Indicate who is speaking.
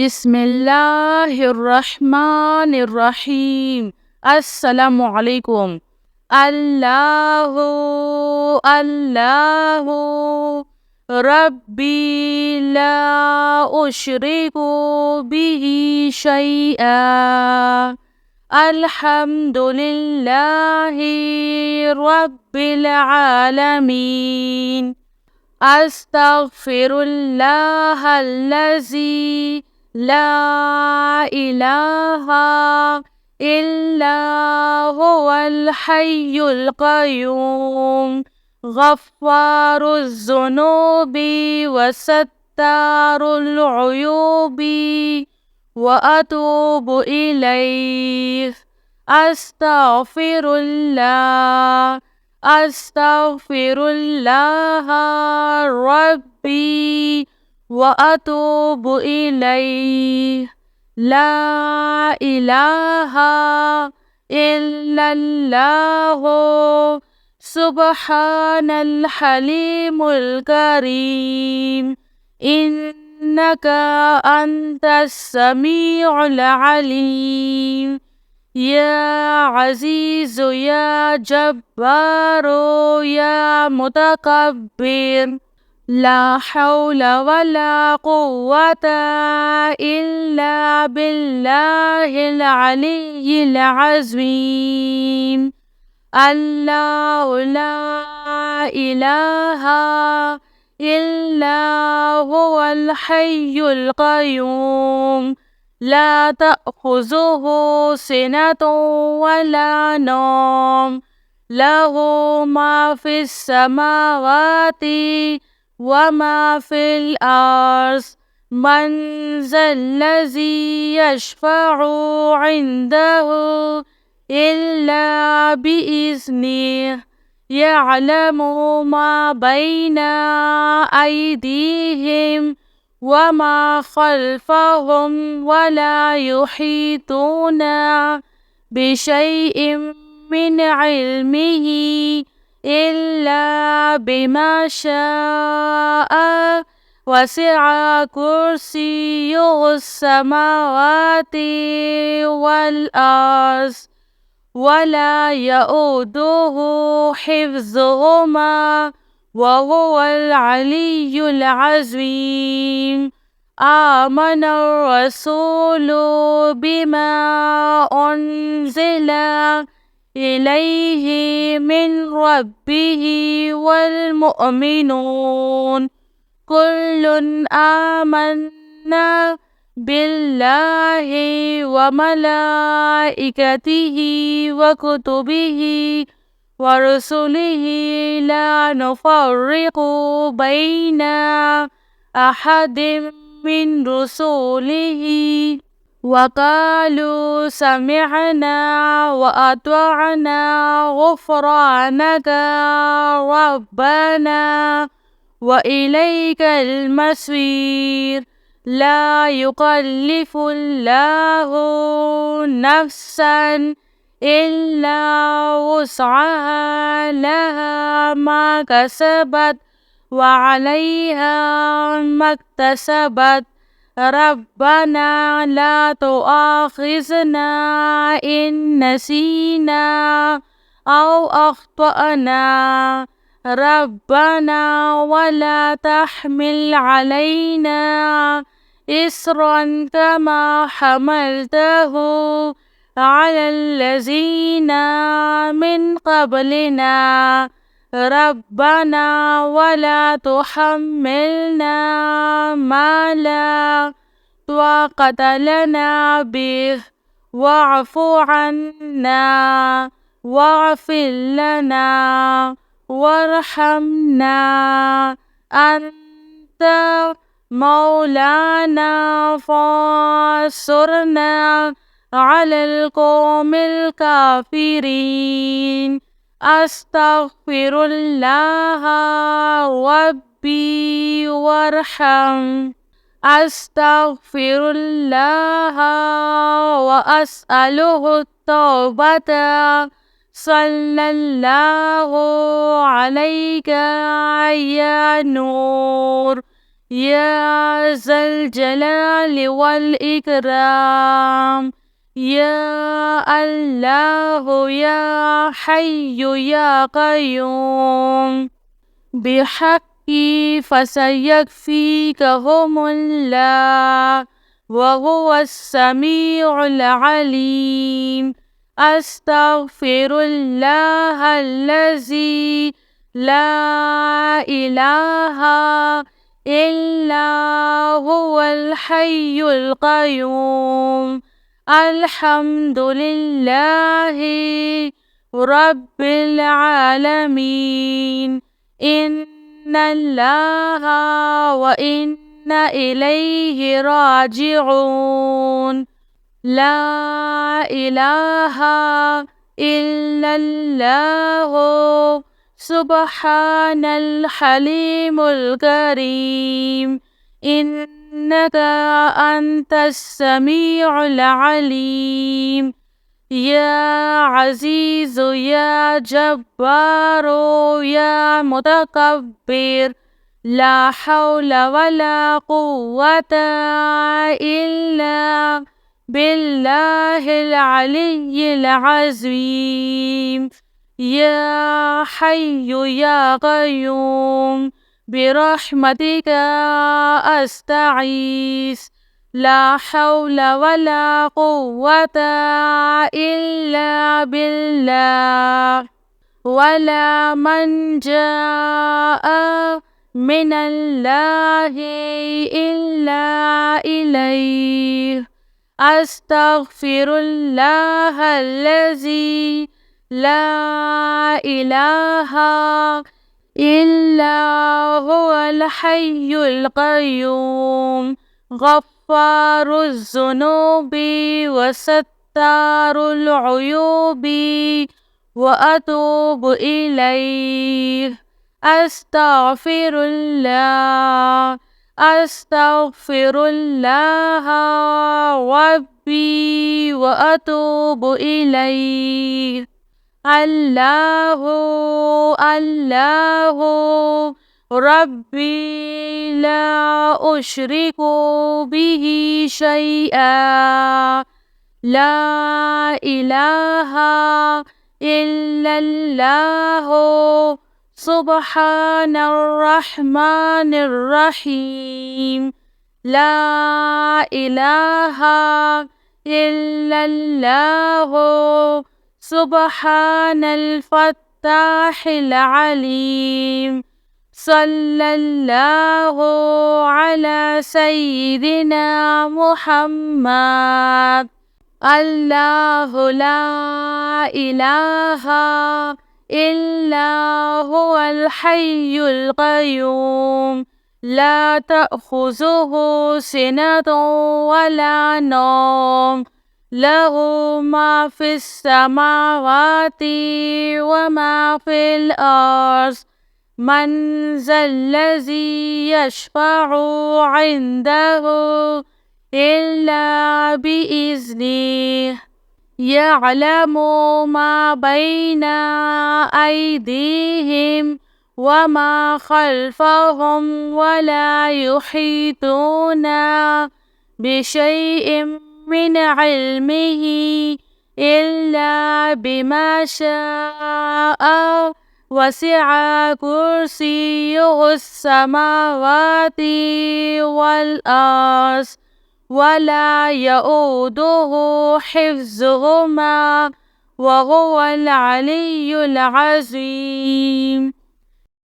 Speaker 1: Bismillahirrahmanirrahim. Assalamualaikum. Allahu Allahu Rabbi la usyriku bihi syai'a. Alhamdulillahi Rabbil alamin. Astaghfirullahallazi la ilaha illa huwal hayyul qayyum. Ghaffaruz zunubi wa sattarul uyubi wa atubu ilaih. Astaghfirullah Astaghfirullah Rabbi wa atubu ilaih. La ilaha illallah subhanal halimul karim. Innaka antas sami'ul alim. Ya Azizu ya Jabbaru ya Mutakabbir. La hawla wa la quwwata illa billahil aliyyil azim. Allahu la ilaha illa huwal hayyul qayyum. La ta'khuzuhu sinatun wa la nawm. Lahu ma fis samawati wa ma fil ars. Man zallazi yashfa'u 'indahu illa biiznih. Ya'lamu ma baina aydihim wa ma khalfahum wa la yuhituna bi syai'in min ilmihi illa bima sya'a. Wasi'a kursiyyuhus samawati wal ars wa la ya'uduhu hifzuhuma wa huwal aliyyul azim. Amanar rasulu bima unzila ilaihi min rabbihi wal mu'minun. Kullun amanna billahi wa malaikatihi wa kutubihi wa rusulihi la nufarriqu baina ahadim min rusulihi. Wa qalu sami'na wa ata'na ghufranaka rabbana wa ilaikal masir. La yukallifullahu nafsan illa wus'aha, laha ma kasabat wa 'alaiha maktasabat. Rabbana la tu'akhizna in nasina aw akhtana. Rabbana wa la tahmil 'alaina isran kama hamaltahu 'alal ladzina min qablina. Rabbana wa la tuhammilna ma la taqata lana bih wa'fu 'anna waghfir lana warhamna. Anta maulana fansurna 'alal qaumil kafirin. Astaghfirullah Rabbi warham. Astaghfirullah wa as'aluhu taubata. Sallallahu alaika ya nur يا ذا الجلال والإكرام. يا الله يا حي يا قيوم بحقي فسيكفيكهم الله وهو السميع العليم. أستغفر الله الذي لا إله إلا هو الحي القيوم. الحمد لله رب العالمين. إن الله وإنا إليه راجعون. لا إله إلا الله سبحان الحليم الكريم. إنك أنت السميع العليم. يا عزيز يا جبار يا متكبر لا حول ولا قوة إلا بالله العلي العظيم. يا حي يا قيوم برحمتك أستغيث لا حول ولا قوة إلا بالله. ولا من جاء من الله إلا إليه. أستغفر الله الذي لا إله إلا هو الحي القيوم غفار الذنوب وستار العيوب وأتوب إليه. أستغفر الله أستغفر الله ربي وأتوب إليه. الله الله ربي لا أشرك به شيئا. لا إله إلا الله سبحان الرحمن الرحيم. لا إله إلا الله سبحان الفتاح العليم. صلى الله على سيدنا محمد. الله لا إله إلا هو الحي القيوم لا تأخذه سنة ولا نوم له ما في السماوات وما في الأرض. من ذا الذي يشفع عنده إلا بإذنه. يعلم ما بين أيديهم وما خلفهم ولا يحيطون بشيء من علمه إلا بما شاء. وسع كرسيه السماوات والأرض ولا يؤوده حفظهما وهو العلي العظيم.